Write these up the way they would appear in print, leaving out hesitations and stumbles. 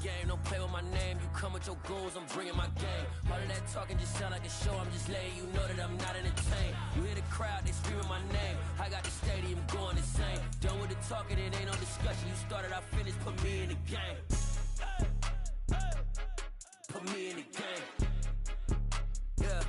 game, don't play with my name. You come with your goons, I'm bringing my game. All of that talking just sound like a show, I'm just letting you know that I'm not entertained. You hear the crowd, they screaming my name. I got the stadium going insane. Done with the talking, it ain't no discussion. You started, I finished, put me in the game. Put me in the game. Yeah,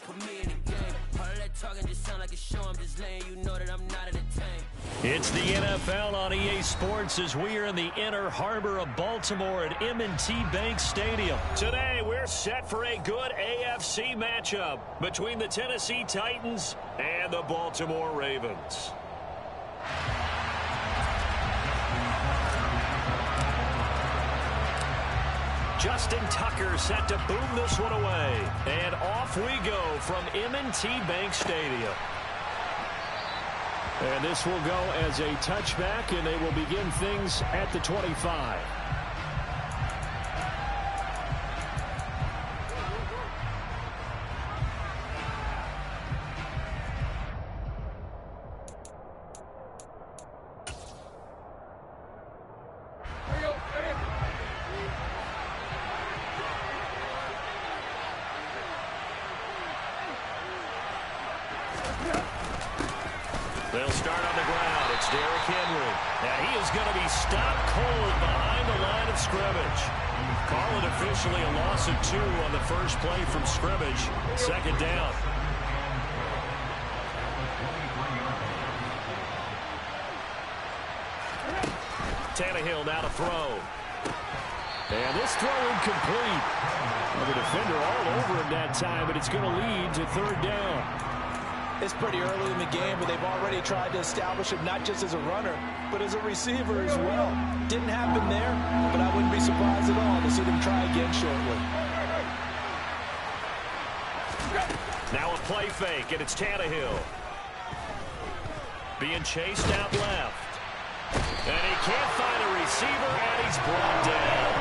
put me in the game. All of that talking just sound like a show, I'm just letting you know that I'm not entertained. It's the NFL on EA Sports as we are in the inner harbor of Baltimore at M&T Bank Stadium. Today, we're set for a good AFC matchup between the Tennessee Titans and the Baltimore Ravens. Justin Tucker set to boom this one away. And off we go from M&T Bank Stadium. And this will go as a touchback, and they will begin things at the 25. They'll start on the ground. It's Derrick Henry. Now he is going to be stopped cold behind the line of scrimmage. Call it officially a loss of 2 on the first play from scrimmage. Second down. Tannehill now to throw. And this throw incomplete. Well, the defender all over him that time, but it's going to lead to third down. It's pretty early in the game, but they've already tried to establish him not just as a runner, but as a receiver as well. Didn't happen there, but I wouldn't be surprised at all to see them try again shortly. Now a play fake, and it's Tannehill. Being chased out left. And he can't find a receiver, and he's brought down.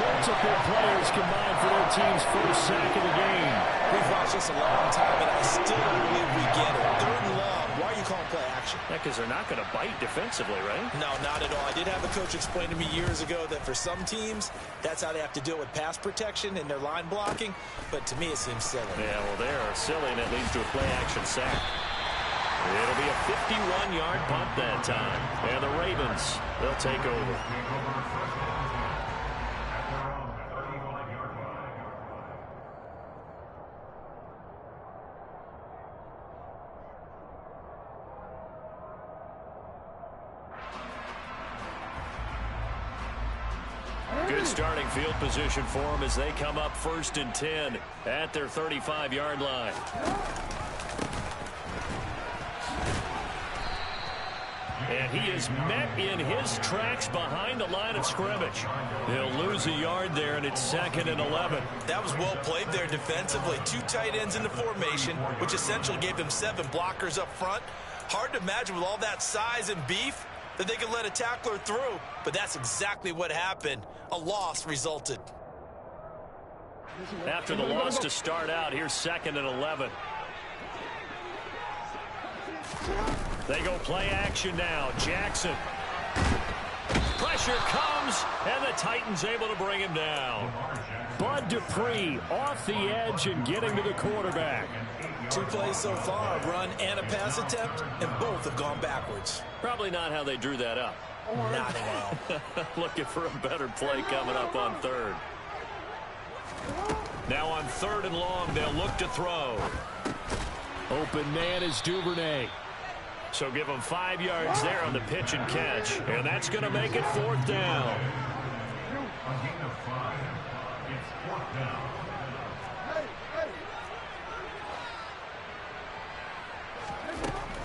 Multiple players combined for their team's first sack of the game. We've watched this a long time, and I still don't believe we get it. Third and long. Why are you calling play action? Yeah, because they're not going to bite defensively, right? No, not at all. I did have a coach explain to me years ago that for some teams, that's how they have to deal with pass protection and their line blocking. But to me, it seems silly. Yeah, well, they are silly, and it leads to a play action sack. It'll be a 51-yard punt that time. And the Ravens, they'll take over. Good starting field position for them as they come up 1st and 10 at their 35-yard line. And he is met in his tracks behind the line of scrimmage. They'll lose a yard there, and it's 2nd and 11. That was well played there defensively. 2 tight ends in the formation, which essentially gave them 7 blockers up front. Hard to imagine with all that size and beef that they could let a tackler through, but that's exactly what happened. A loss resulted. After the loss to start out, here's 2nd and 11. They go play action now. Jackson. Pressure comes, and the Titans able to bring him down. Bud Dupree off the edge and getting to the quarterback. 2 plays so far, a run and a pass attempt, and both have gone backwards. Probably not how they drew that up. Not well. Looking for a better play coming up on 3rd. Now on 3rd and long, they'll look to throw. Open man is Duvernay. So give them 5 yards there on the pitch and catch. And that's going to make it 4th down.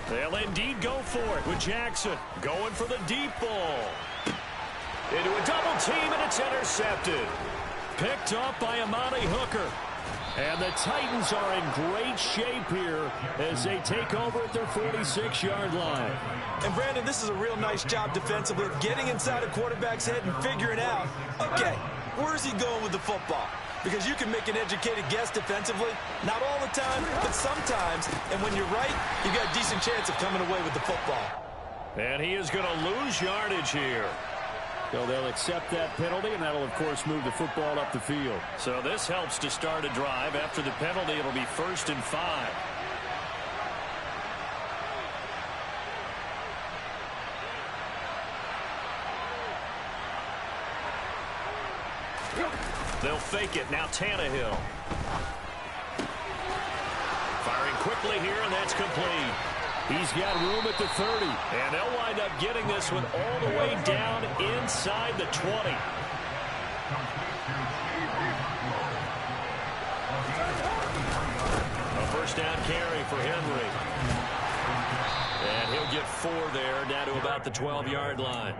They'll indeed go for it with Jackson. Going for the deep ball. Into a double team, and it's intercepted. Picked up by Amani Hooker. And the Titans are in great shape here as they take over at their 46-yard line. And, Brandon, this is a real nice job defensively of getting inside a quarterback's head and figuring out, okay, where's he going with the football? Because you can make an educated guess defensively, not all the time, but sometimes. And when you're right, you've got a decent chance of coming away with the football. And he is going to lose yardage here. So they'll accept that penalty, and that'll, of course, move the football up the field. So this helps to start a drive. After the penalty, it'll be 1st and 5. They'll fake it. Now Tannehill. Firing quickly here, and that's complete. He's got room at the 30. And they'll wind up getting this one all the way down inside the 20. A first down carry for Henry. And he'll get 4 there, down to about the 12-yard line.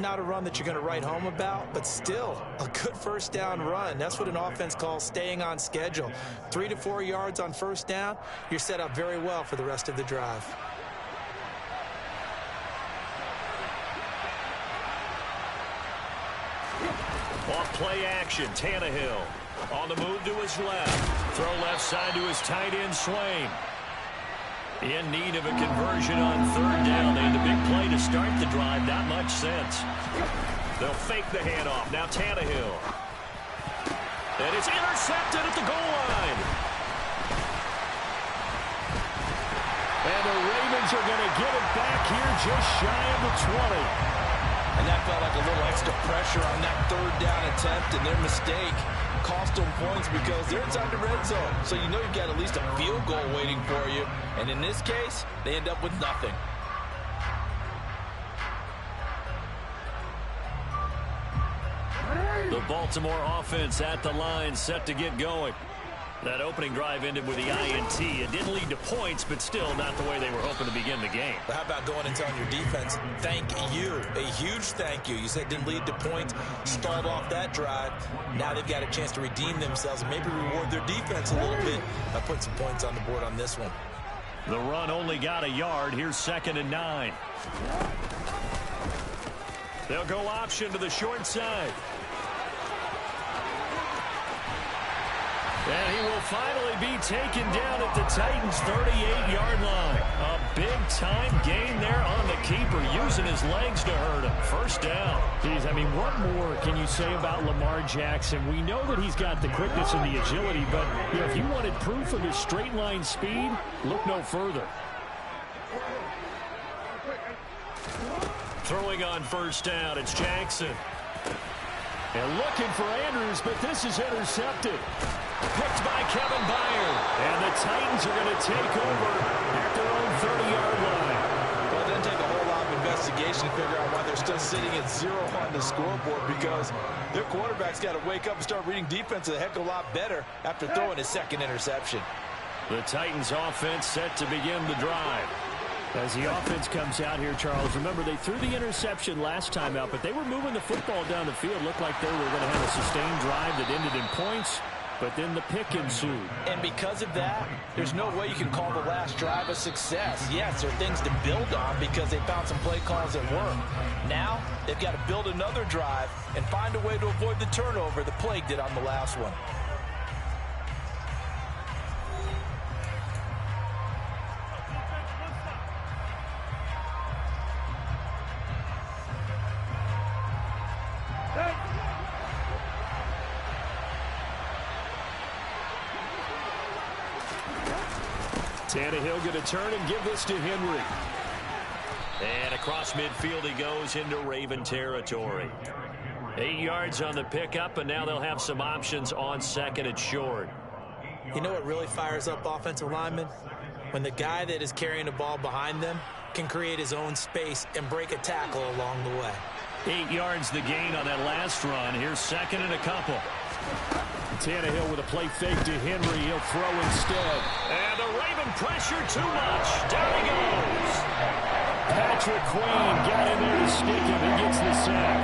Not a run that you're going to write home about, but still a good first down run. That's what an offense calls staying on schedule. 3 to 4 yards on first down, you're set up very well for the rest of the drive. Off play action, Tannehill. On the move to his left. Throw left side to his tight end, Swain. In need of a conversion on 3rd down. They had a big play to start the drive. Not much sense. They'll fake the handoff. Now Tannehill. And it's intercepted at the goal line. And the Ravens are going to get it back here just shy of the 20. And that felt like a little extra pressure on that 3rd down attempt, and their mistake cost them points because they're inside the red zone. So you know you've got at least a field goal waiting for you. And in this case, they end up with nothing. The Baltimore offense at the line, set to get going. That opening drive ended with the INT. It didn't lead to points, but still not the way they were hoping to begin the game. But how about going and telling your defense, thank you, a huge thank you. You said it didn't lead to points, stalled off that drive. Now they've got a chance to redeem themselves and maybe reward their defense a little bit by putting some points on the board on this one. The run only got a yard. Here's 2nd and 9. They'll go option to the short side. And he will finally be taken down at the Titans' 38-yard line. A big-time gain there on the keeper, using his legs to hurt him. First down. Geez, I mean, what more can you say about Lamar Jackson? We know that he's got the quickness and the agility, but you know, if you wanted proof of his straight-line speed, look no further. Throwing on first down, it's Jackson. And looking for Andrews, but this is intercepted. Picked by Kevin Byard. And the Titans are going to take over at their own 30-yard line. Well, it doesn't take a whole lot of investigation to figure out why they're still sitting at 0 on the scoreboard, because their quarterback's got to wake up and start reading defense a heck of a lot better after throwing his 2nd interception. The Titans offense set to begin the drive. As the offense comes out here, Charles, remember they threw the interception last time out, but they were moving the football down the field. Looked like they were going to have a sustained drive that ended in points, but then the pick ensued. And because of that, there's no way you can call the last drive a success. Yes, there are things to build on because they found some play calls that work. Now, they've got to build another drive and find a way to avoid the turnover that plagued it on the last one. Tannehill going to turn and give this to Henry. And across midfield he goes into Raven territory. 8 yards on the pickup, and now they'll have some options on 2nd and short. You know what really fires up offensive linemen? When the guy that is carrying the ball behind them can create his own space and break a tackle along the way. 8 yards the gain on that last run. Here's 2nd and a couple. Tannehill with a play fake to Henry. He'll throw instead. And the Raven pressure too much. Down he goes. Patrick Queen got in there to stick him. He gets the sack.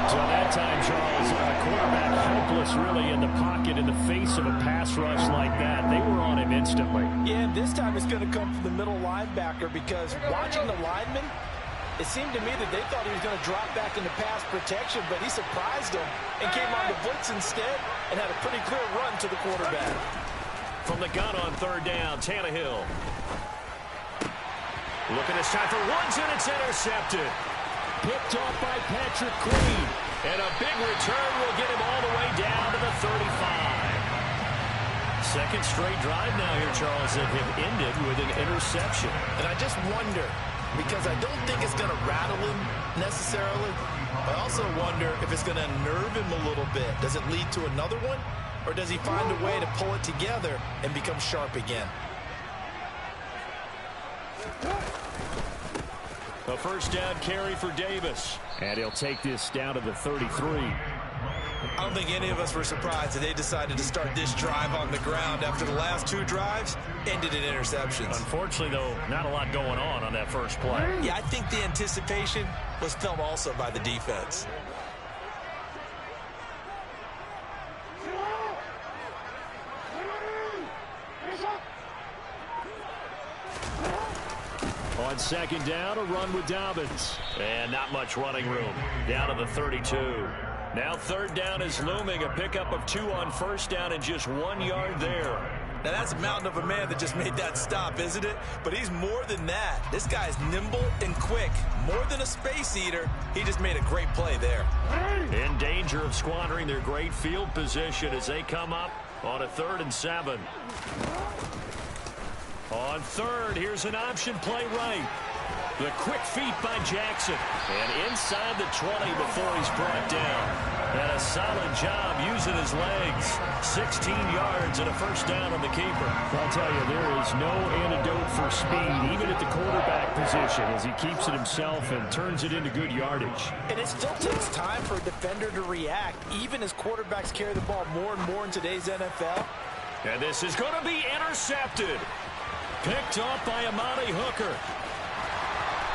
So that time, Charles, quarterback helpless really in the pocket in the face of a pass rush like that. They were on him instantly. Yeah, and this time it's going to come from the middle linebacker, because watching the lineman, it seemed to me that they thought he was going to drop back into pass protection, but he surprised them and came on the blitz instead and had a pretty clear run to the quarterback. From the gun on 3rd down, Tannehill. Looking this time for Woods, and it's intercepted. picked off by Patrick Queen. And a big return will get him all the way down to the 35. Second straight drive now here, Charles, that have ended with an interception. And I just wonder, because I don't think it's going to rattle him necessarily. I also wonder if it's going to nerve him a little bit. Does it lead to another one? Or does he find a way to pull it together and become sharp again? A first down carry for Davis. And he'll take this down to the 33. I don't think any of us were surprised that they decided to start this drive on the ground after the last two drives ended in interceptions. Unfortunately, though, not a lot going on that first play. Yeah, I think the anticipation was felt also by the defense. On second down, a run with Dobbins. And not much running room. Down to the 32. Now third down is looming. A pickup of 2 on first down and just 1 yard there. Now that's a mountain of a man that just made that stop, isn't it? But he's more than that. This guy's nimble and quick. More than a space eater. He just made a great play there. In danger of squandering their great field position as they come up on a 3rd and 7. On third, here's an option play right. The quick feet by Jackson. And inside the 20 before he's brought down. And a solid job using his legs. 16 yards and a first down on the keeper. I'll tell you, there is no antidote for speed, even at the quarterback position, as he keeps it himself and turns it into good yardage. And it still takes time for a defender to react, even as quarterbacks carry the ball more and more in today's NFL. And this is going to be intercepted. Picked off by Amani Hooker.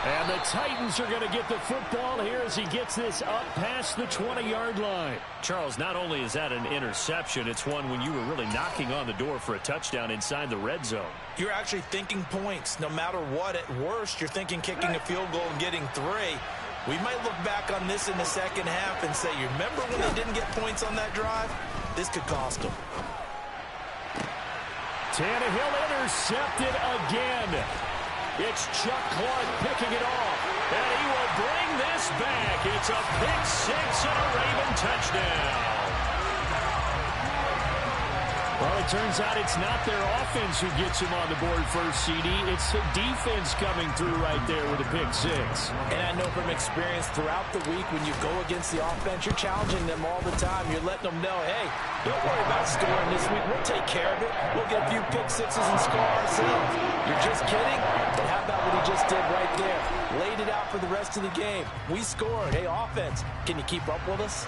And the Titans are going to get the football here as he gets this up past the 20-yard line. Charles, not only is that an interception, it's one when you were really knocking on the door for a touchdown inside the red zone. You're actually thinking points. No matter what, at worst, you're thinking kicking a field goal and getting 3. We might look back on this in the second half and say, you remember when they didn't get points on that drive? This could cost them. Tannehill intercepted again. It's Chuck Clark picking it off. And he will bring this back. It's a pick 6 and a Raven touchdown. Well, it turns out it's not their offense who gets him on the board first, CD. It's the defense coming through right there with a pick 6. And I know from experience throughout the week when you go against the offense, you're challenging them all the time. You're letting them know, hey, don't worry about scoring this week. We'll take care of it. We'll get a few pick 6s and score ourselves. You're just kidding? But how about what he just did right there? Laid it out for the rest of the game. We scored. Hey, offense, can you keep up with us?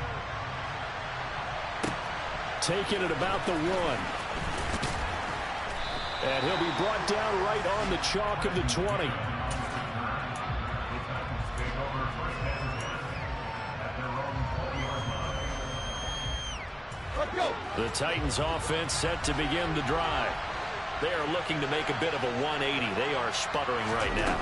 Taking it about the 1. And he'll be brought down right on the chalk of the 20. Let's go. The Titans offense set to begin the drive. They are looking to make a bit of a 180. They are sputtering right now.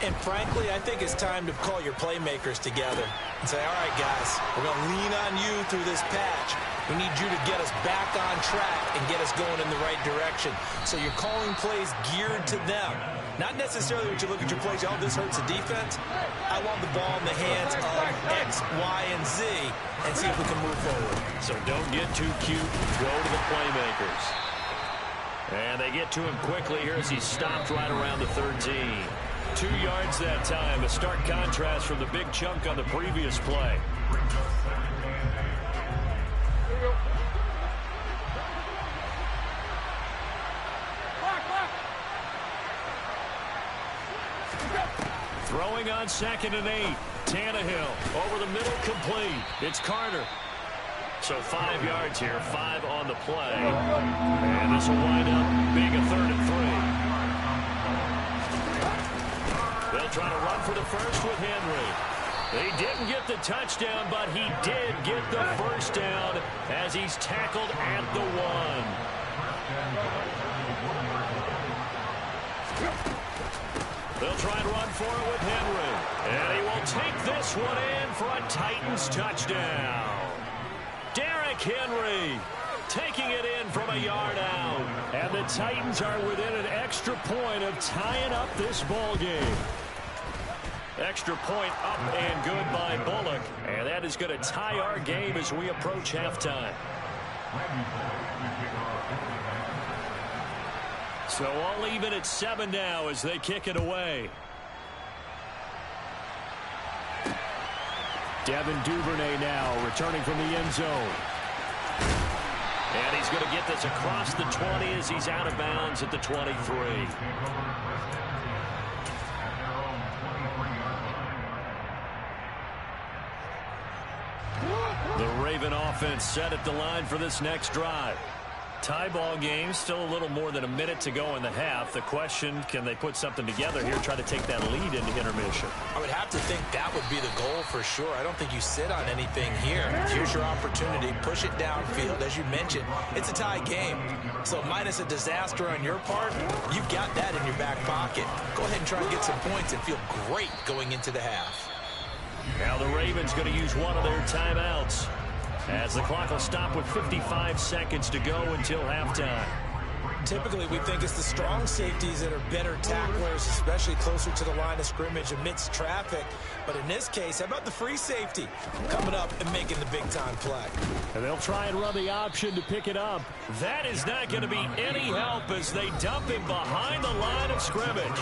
And frankly, I think it's time to call your playmakers together and say, all right, guys, we're going to lean on you through this patch. We need you to get us back on track and get us going in the right direction. So you're calling plays geared to them. Not necessarily when you look at your plays, oh, this hurts the defense. I want the ball in the hands of X, Y, and Z and see if we can move forward. So don't get too cute. Go to the playmakers. And they get to him quickly here as he stopped right around the 13. 2 yards that time. A stark contrast from the big chunk on the previous play. Throwing on 2nd and 8. Tannehill over the middle, complete. It's Carter. So 5 yards here, 5 on the play. And this will wind up being a 3rd and 3. They'll try to run for the first with Henry. They didn't get the touchdown, but he did get the first down as he's tackled at the 1. They'll try and run for it with Henry. And he will take this one in for a Titans touchdown. Derrick Henry taking it in from a yard out. And the Titans are within an extra point of tying up this ball game. Extra point up and good by Bullock. And that is going to tie our game as we approach halftime. So all even at 7 now as they kick it away. Devin Duvernay now returning from the end zone. And he's going to get this across the 20 as he's out of bounds at the 23. The Raven offense set at the line for this next drive. Tie ball game, still a little more than a minute to go in the half. The question, can they put something together here, try to take that lead into intermission? I would have to think that would be the goal for sure. I don't think you sit on anything here. Here's your opportunity. Push it downfield. As you mentioned, it's a tie game. So minus a disaster on your part, you've got that in your back pocket. Go ahead and try to get some points and feel great going into the half. Now the Ravens going to use one of their timeouts, as the clock will stop with 55 seconds to go until halftime. Typically, we think it's the strong safeties that are better tacklers, especially closer to the line of scrimmage amidst traffic. But in this case, how about the free safety coming up and making the big-time play? And they'll try and run the option to pick it up. That is not going to be any help as they dump him behind the line of scrimmage.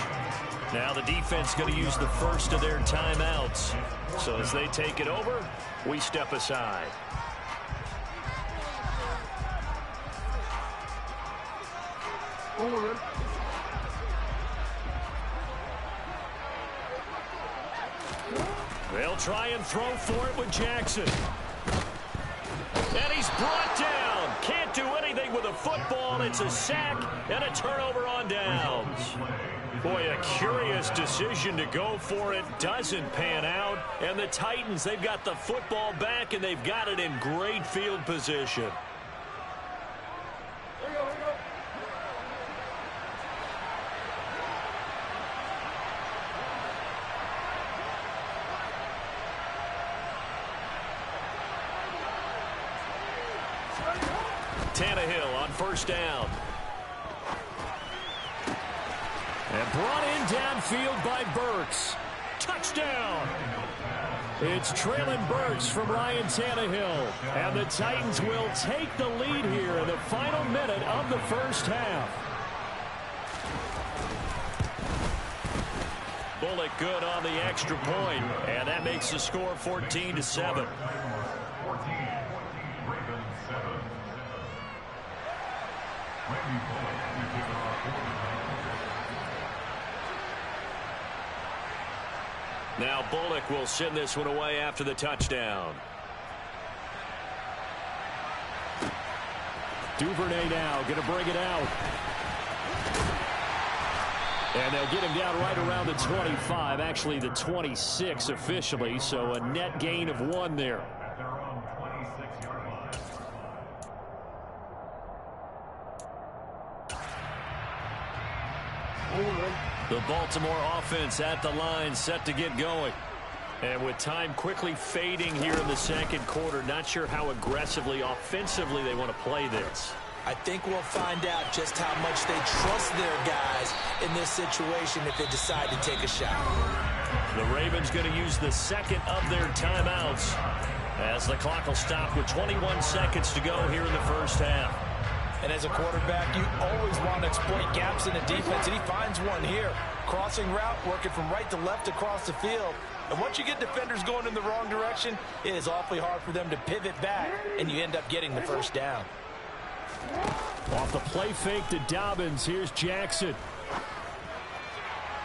Now the defense going to use the first of their timeouts. So as they take it over, we step aside. They'll try and throw for it with Jackson. And he's brought down. Can't do anything with a football. It's a sack and a turnover on downs. Boy, a curious decision to go for it. Doesn't pan out. And the Titans, they've got the football back, and they've got it in great field position. Tannehill on first down. And brought in downfield by Burks. Touchdown! It's Traylon Burks from Ryan Tannehill. And the Titans will take the lead here in the final minute of the first half. Bullock good on the extra point, and that makes the score 14-7. Now Bullock will send this one away after the touchdown. Duvernay now going to bring it out. And they'll get him down right around the 25, actually the 26 officially, so a net gain of 1 there. The Baltimore offense at the line, set to get going. And with time quickly fading here in the second quarter, not sure how aggressively, offensively they want to play this. I think we'll find out just how much they trust their guys in this situation if they decide to take a shot. The Ravens going to use the second of their timeouts as the clock will stop with 21 seconds to go here in the first half. And as a quarterback, you always want to exploit gaps in the defense, and he finds one here. Crossing route, working from right to left across the field. And once you get defenders going in the wrong direction, it is awfully hard for them to pivot back, and you end up getting the first down. Off the play fake to Dobbins, here's Jackson.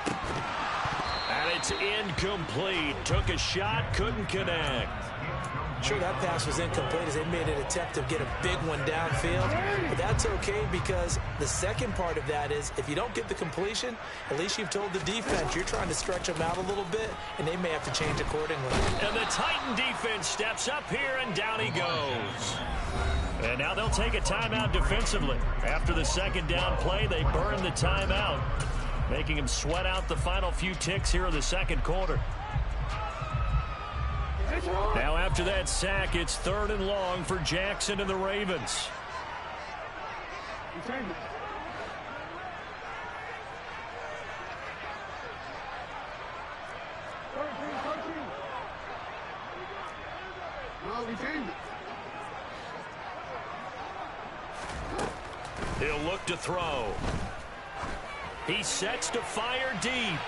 And it's incomplete. Took a shot, couldn't connect. Sure, that pass was incomplete as they made an attempt to get a big one downfield. But that's okay because the second part of that is if you don't get the completion, at least you've told the defense you're trying to stretch them out a little bit, and they may have to change accordingly. And the Titan defense steps up here, and down he goes. And now they'll take a timeout defensively. After the second down play, they burn the timeout, making him sweat out the final few ticks here in the second quarter. Now after that sack, it's 3rd and long for Jackson and the Ravens. He'll look to throw. He sets to fire deep.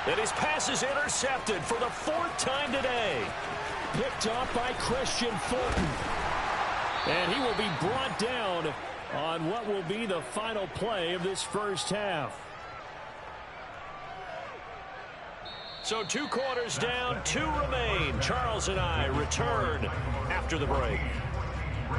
And his pass is intercepted for the 4th time today. Picked off by Christian Fulton. And he will be brought down on what will be the final play of this first half. So 2 quarters down, 2 remain. Charles and I return after the break.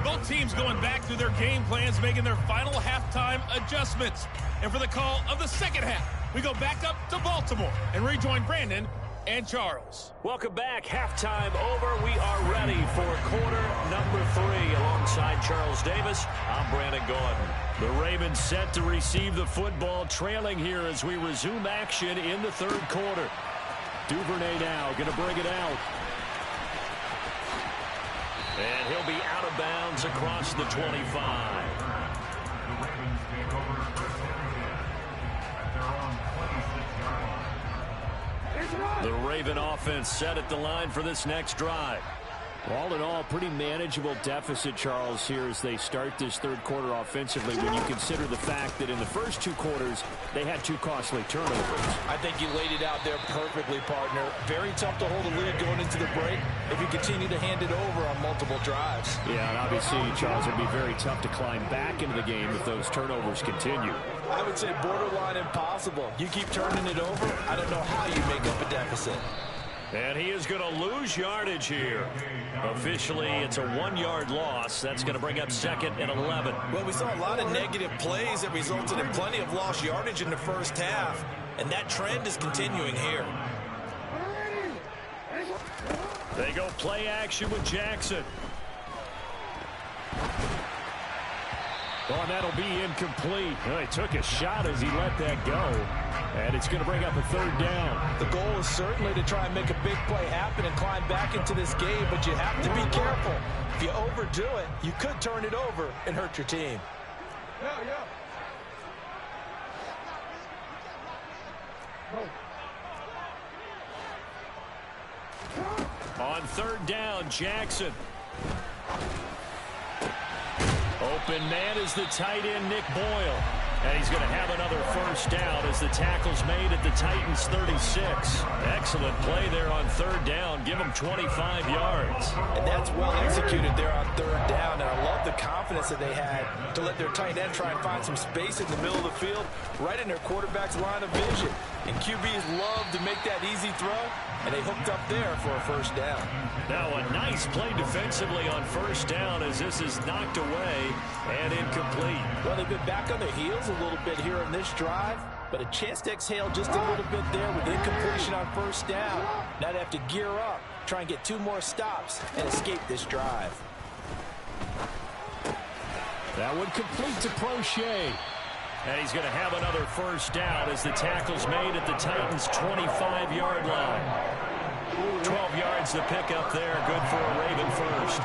Both teams going back through their game plans, making their final halftime adjustments. And for the call of the second half, we go back up to Baltimore and rejoin Brandon and Charles. Welcome back. Halftime over. We are ready for quarter number 3. Alongside Charles Davis, I'm Brandon Gordon. The Ravens set to receive the football, trailing here as we resume action in the 3rd quarter. Duvernay now going to bring it out. And he'll be out of bounds across the 25. The Raven offense set at the line for this next drive. All in all, pretty manageable deficit, Charles, here as they start this 3rd quarter offensively when you consider the fact that in the first 2 quarters, they had 2 costly turnovers. I think you laid it out there perfectly, partner. Very tough to hold a lead going into the break if you continue to hand it over on multiple drives. Yeah, and obviously, Charles, it would be very tough to climb back into the game if those turnovers continue. I would say borderline impossible. You keep turning it over, I don't know how you make up a deficit. And he is going to lose yardage here. Officially, it's a 1-yard loss. That's going to bring up 2nd and 11. Well, we saw a lot of negative plays that resulted in plenty of lost yardage in the first half. And that trend is continuing here. They go play action with Jackson. Oh, and that'll be incomplete. Well, he took a shot as he let that go. And it's going to bring up a 3rd down. The goal is certainly to try and make a big play happen and climb back into this game, but you have to be careful. If you overdo it, you could turn it over and hurt your team. On 3rd down, Jackson. Open man is the tight end, Nick Boyle. And he's going to have another first down as the tackle's made at the Titans' 36. Excellent play there on 3rd down. Give them 25 yards. And that's well executed there on 3rd down. And I love the confidence that they had to let their tight end try and find some space in the middle of the field, right in their quarterback's line of vision. And QBs love to make that easy throw, and they hooked up there for a first down. Now a nice play defensively on 1st down as this is knocked away and incomplete. Well, they've been back on their heels a little bit here on this drive, but a chance to exhale just a little bit there with incompletion on 1st down. Now they have to gear up, try and get 2 more stops and escape this drive. That one complete to Prochet. And he's going to have another first down as the tackle's made at the Titans' 25-yard line. 12 yards to pick up there. Good for a Raven first.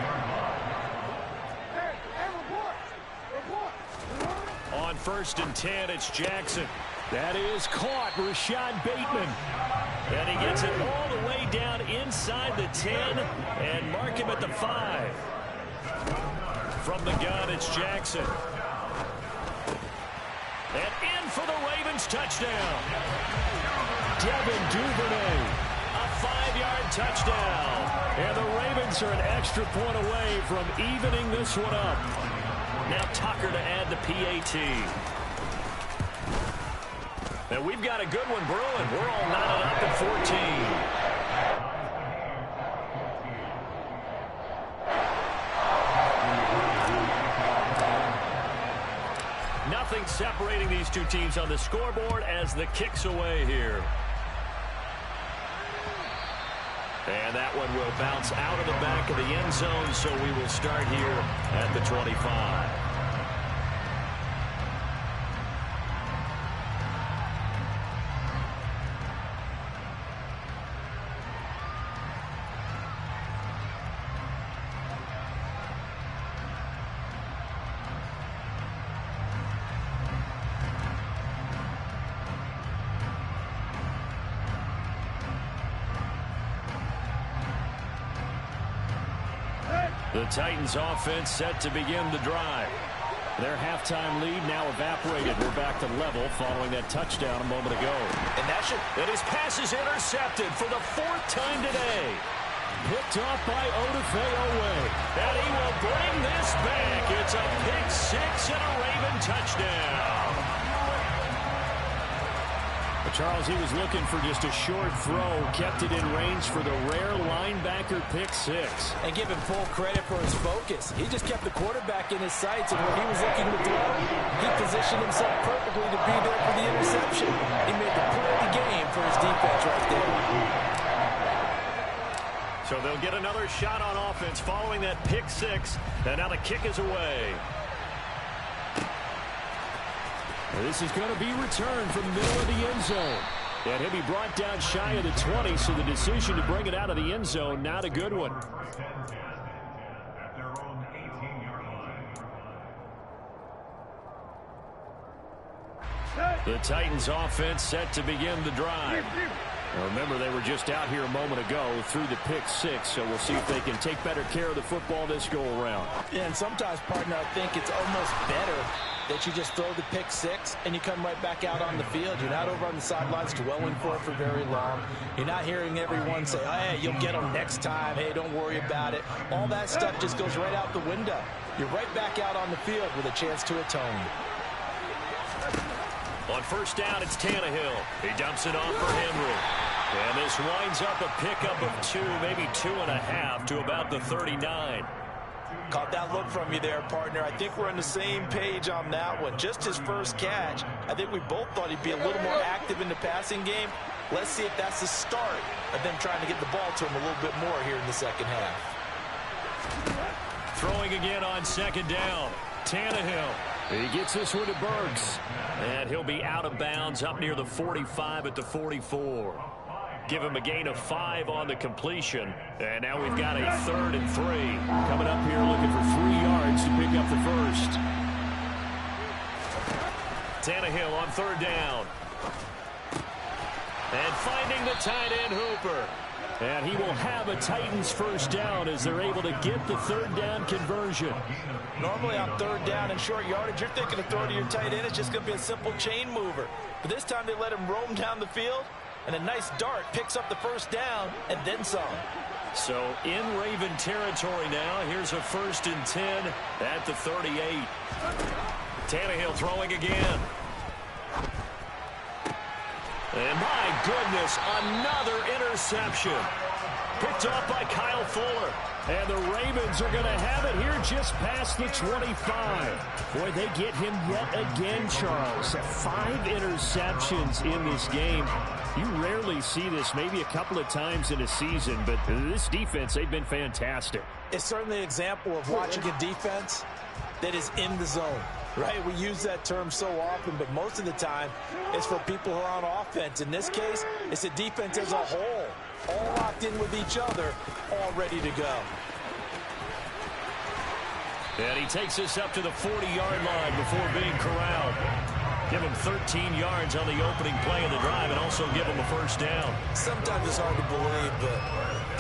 On 1st and 10, it's Jackson. That is caught, Rashad Bateman. And he gets it all the way down inside the 10 and mark him at the 5. From the gun, it's Jackson. And in for the Ravens touchdown. Devin Duvernay. A 5-yard touchdown. And the Ravens are an extra point away from evening this one up. Now Tucker to add the PAT. And we've got a good one brewing. We're all knotted up at 14. Nothing separating these two teams on the scoreboard as the kick's away here. And that one will bounce out of the back of the end zone, so we will start here at the 25. The Titans offense set to begin the drive. Their halftime lead now evaporated. We're back to level following that touchdown a moment ago. And his pass is intercepted for the 4th time today. Picked off by Odafe Owe. And he will bring this back. It's a pick 6 and a Raven touchdown. Charles, he was looking for just a short throw, kept it in range for the rare linebacker pick 6. And give him full credit for his focus. He just kept the quarterback in his sights, and when he was looking to throw, he positioned himself perfectly to be there for the interception. He made the play of the game for his defense right there. So they'll get another shot on offense following that pick 6, and now the kick is away. This is going to be returned from the middle of the end zone. And he'll be brought down shy of the 20, so the decision to bring it out of the end zone, not a good one. The Titans offense set to begin the drive. Now remember, they were just out here a moment ago through the pick 6, so we'll see if they can take better care of the football this go around. Yeah, and sometimes, partner, I think it's almost better that you just throw the pick 6 and you come right back out on the field. You're not over on the sidelines dwelling for it for very long. You're not hearing everyone say, oh, hey, you'll get them next time. Hey, don't worry about it. All that stuff just goes right out the window. You're right back out on the field with a chance to atone. On first down, it's Tannehill. He dumps it off for Henry. And this winds up a pickup of 2, maybe 2.5 to about the 39. Caught that look from you there, partner. I think we're on the same page on that one. Just his first catch. I think we both thought he'd be a little more active in the passing game. Let's see if that's the start of them trying to get the ball to him a little bit more here in the second half. Throwing again on second down. Tannehill. He gets this one to Burks. And he'll be out of bounds up near the 45 at the 44. Give him a gain of 5 on the completion. And now we've got a 3rd and 3. Coming up here looking for 3 yards to pick up the first. Tannehill on 3rd down. And finding the tight end Hooper. And he will have a Titans first down as they're able to get the 3rd down conversion. Normally on 3rd down and short yardage, you're thinking of throwing to your tight end. It's just going to be a simple chain mover. But this time they let him roam down the field. And a nice dart picks up the first down and then some. So in Raven territory now. Here's a 1st and 10 at the 38. Tannehill throwing again. And my goodness, another interception. Picked off by Kyle Fuller. And the Ravens are going to have it here just past the 25. Boy, they get him yet again, Charles. 5 interceptions in this game. You rarely see this, maybe a couple of times in a season, but this defense, they've been fantastic. It's certainly an example of watching a defense that is in the zone, right? We use that term so often, but most of the time it's for people who are on offense. In this case, it's a defense as a whole, all locked in with each other, all ready to go. And he takes us up to the 40-yard line before being corralled. Give him 13 yards on the opening play of the drive and also give him a first down. Sometimes it's hard to believe, but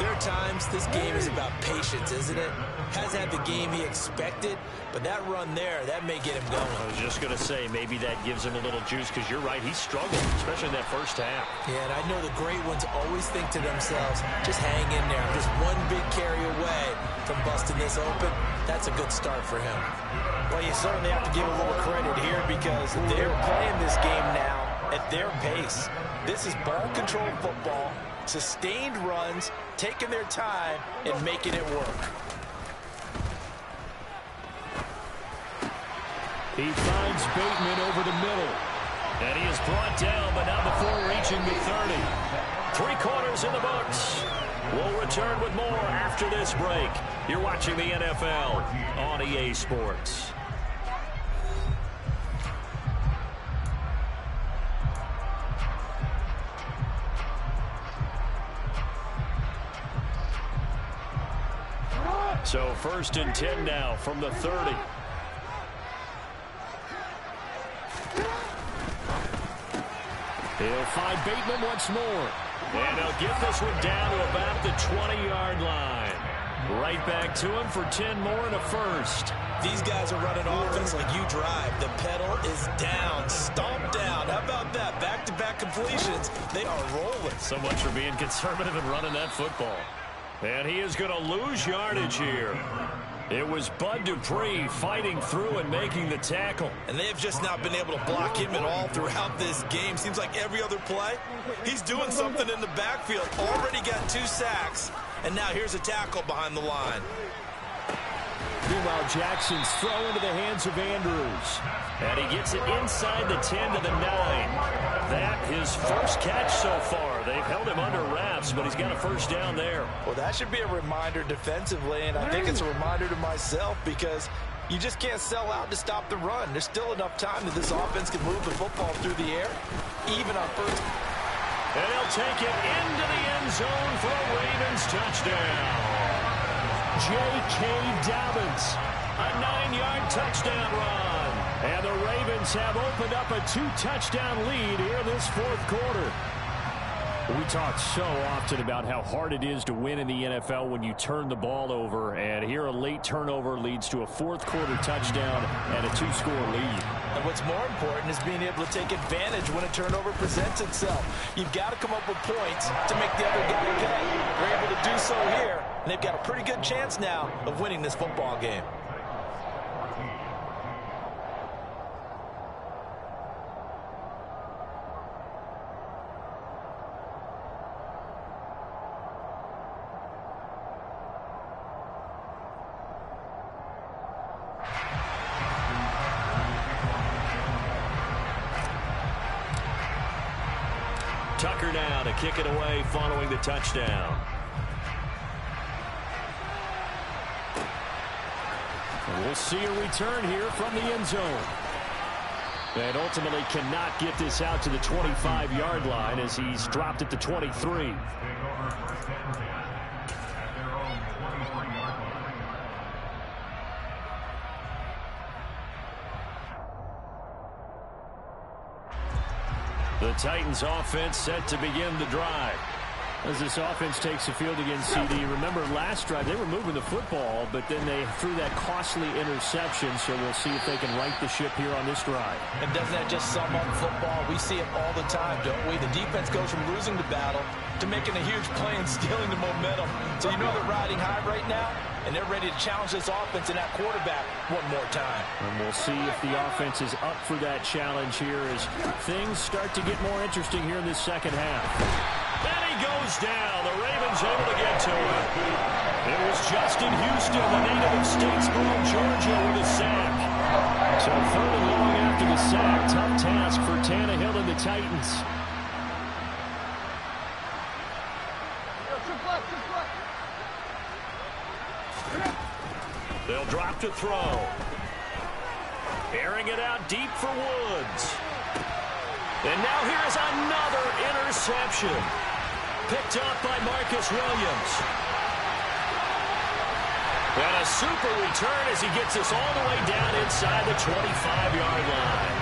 there are times this game is about patience, isn't it? Hasn't had the game he expected, but that run there, that may get him going. I was just going to say, maybe that gives him a little juice because you're right, he struggled, especially in that first half. Yeah, and I know the great ones always think to themselves, just hang in there. I'm just one big carry away from busting this open. That's a good start for him. Well, you certainly have to give a little credit here because they're playing this game now at their pace. This is ball-controlled football, sustained runs, taking their time, and making it work. He finds Bateman over the middle. And he is brought down, but not before reaching the 30. 3 quarters in the books. We'll return with more after this break. You're watching the NFL on EA Sports. So 1st and 10 now from the 30. He'll find Bateman once more. And they'll get this one down to about the 20-yard line. Right back to him for 10 more and a first. These guys are running offense like you drive. The pedal is down, stomped down. How about that? Back-to-back completions. They are rolling. So much for being conservative and running that football. And he is going to lose yardage here. It was Bud Dupree fighting through and making the tackle. And they have just not been able to block him at all throughout this game. Seems like every other play, he's doing something in the backfield. Already got 2 sacks. And now here's a tackle behind the line. Meanwhile, Jackson's throw into the hands of Andrews. And he gets it inside the 10 to the 9. That his first catch so far. They've held him under wraps, but he's got a first down there. Well, that should be a reminder defensively, and I think it's a reminder to myself because you just can't sell out to stop the run. There's still enough time that this offense can move the football through the air, even on first. And he'll take it into the end zone for a Ravens touchdown. J.K. Dobbins, a 9-yard touchdown run. And the Ravens have opened up a 2-touchdown lead here in this fourth quarter. We talk so often about how hard it is to win in the NFL when you turn the ball over. And here a late turnover leads to a fourth quarter touchdown and a 2-score lead. And what's more important is being able to take advantage when a turnover presents itself. You've got to come up with points to make the other guy pay. They're able to do so here, and they've got a pretty good chance now of winning this football game. Tucker now to kick it away following the touchdown. And we'll see a return here from the end zone. And ultimately cannot get this out to the 25-yard line as he's dropped at the 23. The Titans offense set to begin the drive. As this offense takes the field against CD, remember last drive they were moving the football, but then they threw that costly interception, so we'll see if they can right the ship here on this drive. And doesn't that just sum up football? We see it all the time, don't we? The defense goes from losing the battle to making a huge play and stealing the momentum. So you know they're riding high right now, and they're ready to challenge this offense and that quarterback one more time. And we'll see if the offense is up for that challenge here as things start to get more interesting here in this second half. And he goes down. The Ravens able to get to it. It was Justin Houston, the native of Statesboro, Georgia, with a sack. So 3rd and long after the sack. Tough task for Tannehill and the Titans. They'll drop to throw. Airing it out deep for Woods. And now here's another interception. Picked up by Marcus Williams. And a super return as he gets us all the way down inside the 25-yard line.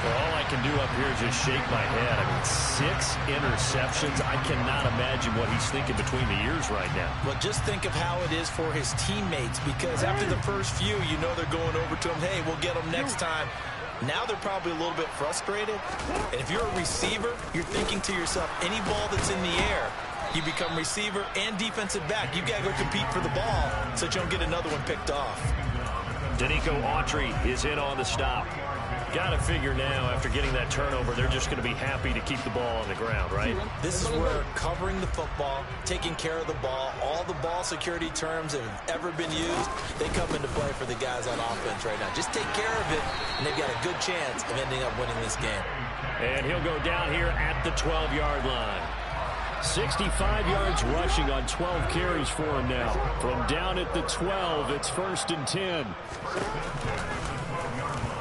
Well, all I can do up here is just shake my head. I mean, 6 interceptions. I cannot imagine what he's thinking between the ears right now. Well, just think of how it is for his teammates, because after the first few, you know they're going over to him, hey, we'll get them next time. Now they're probably a little bit frustrated. And if you're a receiver, you're thinking to yourself, any ball that's in the air, you become receiver and defensive back. You've got to go compete for the ball so that you don't get another one picked off. Danico Autry is in on the stop. Got to figure now, after getting that turnover, they're just going to be happy to keep the ball on the ground, right? This is where covering the football, taking care of the ball, all the ball security terms that have ever been used, they come into play for the guys on offense right now. Just take care of it, and they've got a good chance of ending up winning this game. And he'll go down here at the 12-yard line. 65 yards rushing on 12 carries for him now. From down at the 12, it's 1st and 10.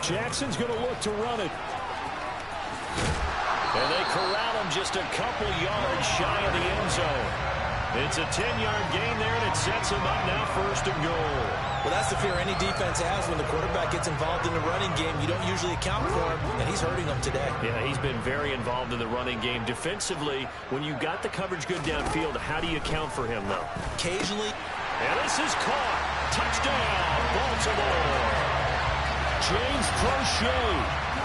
Jackson's going to look to run it. And they corral him just a couple yards shy of the end zone. It's a 10-yard gain there, and it sets him up now 1st and goal. Well, that's the fear any defense has when the quarterback gets involved in the running game. You don't usually account for him, and he's hurting them today. Yeah, he's been very involved in the running game. Defensively, when you got the coverage good downfield, how do you account for him, though? Occasionally, And this is caught. Touchdown, Baltimore. James Crochet,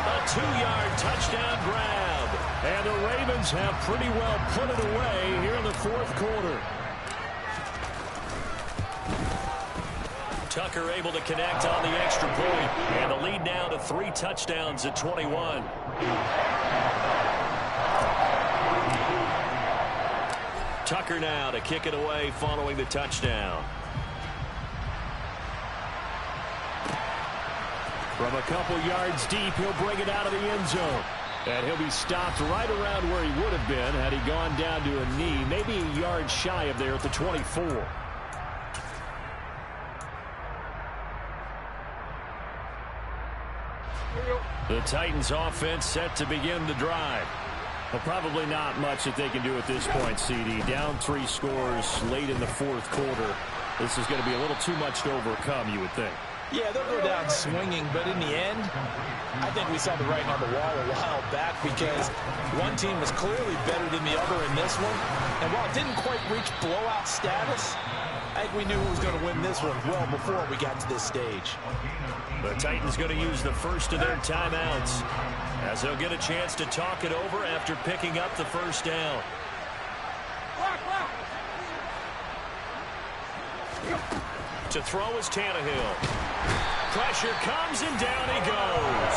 a 2-yard touchdown grab. And the Ravens have pretty well put it away here in the fourth quarter. Tucker able to connect on the extra point. And the lead now to 3 touchdowns at 21. Tucker now to kick it away following the touchdown. From a couple yards deep, he'll bring it out of the end zone. And he'll be stopped right around where he would have been had he gone down to a knee, maybe a yard shy of there at the 24. The Titans offense set to begin the drive. Well, probably not much that they can do at this point, CD. Down 3 scores late in the fourth quarter. This is going to be a little too much to overcome, you would think. Yeah, they'll go down swinging, but in the end, I think we saw the writing on the wall a while back because one team was clearly better than the other in this one. And while it didn't quite reach blowout status, I think we knew who was going to win this one well before we got to this stage. The Titans going to use the first of their timeouts as they'll get a chance to talk it over after picking up the first down. To throw is Tannehill. Pressure comes and down he goes.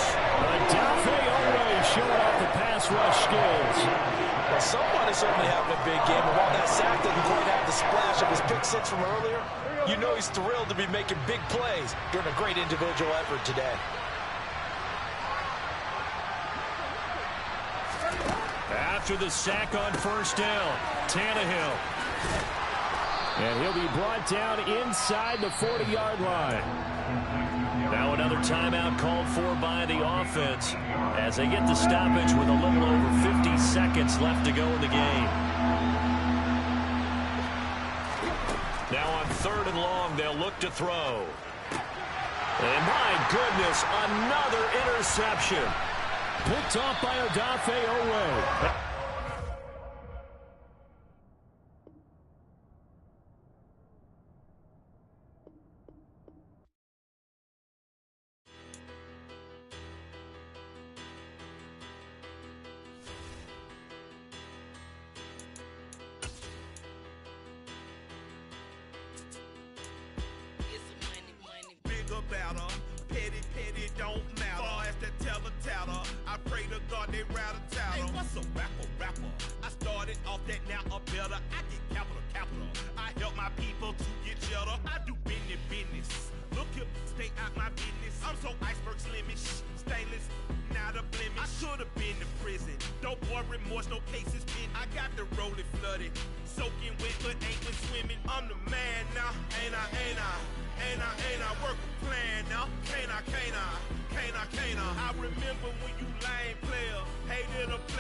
Odafe Oweh showing off the pass rush skills. Well, someone is certainly having a big game, and while that sack didn't quite have the splash of his pick six from earlier, you know he's thrilled to be making big plays during a great individual effort today. After the sack on first down, Tannehill. And he'll be brought down inside the 40-yard line. Now another timeout called for by the offense as they get the stoppage with a little over 50 seconds left to go in the game. Now on 3rd and long, they'll look to throw. And my goodness, another interception. Picked off by Odafe Oweh. Petty don't matter. Far as the teller, I pray to God they rattle tattle. Hey, what's a rapper? I started off that, now I'm better. I get capital. I help my people to get cheddar. I do business. Look here, stay out my business. I'm so iceberg slimish, stainless, not a blemish. I should have been to prison. No boy remorse, no cases pinned. I got the rolling flooded, soaking wet, but ain't been swimming. I'm the man now, ain't I? Work a plan now, can't I? I remember when you lame player hated a player.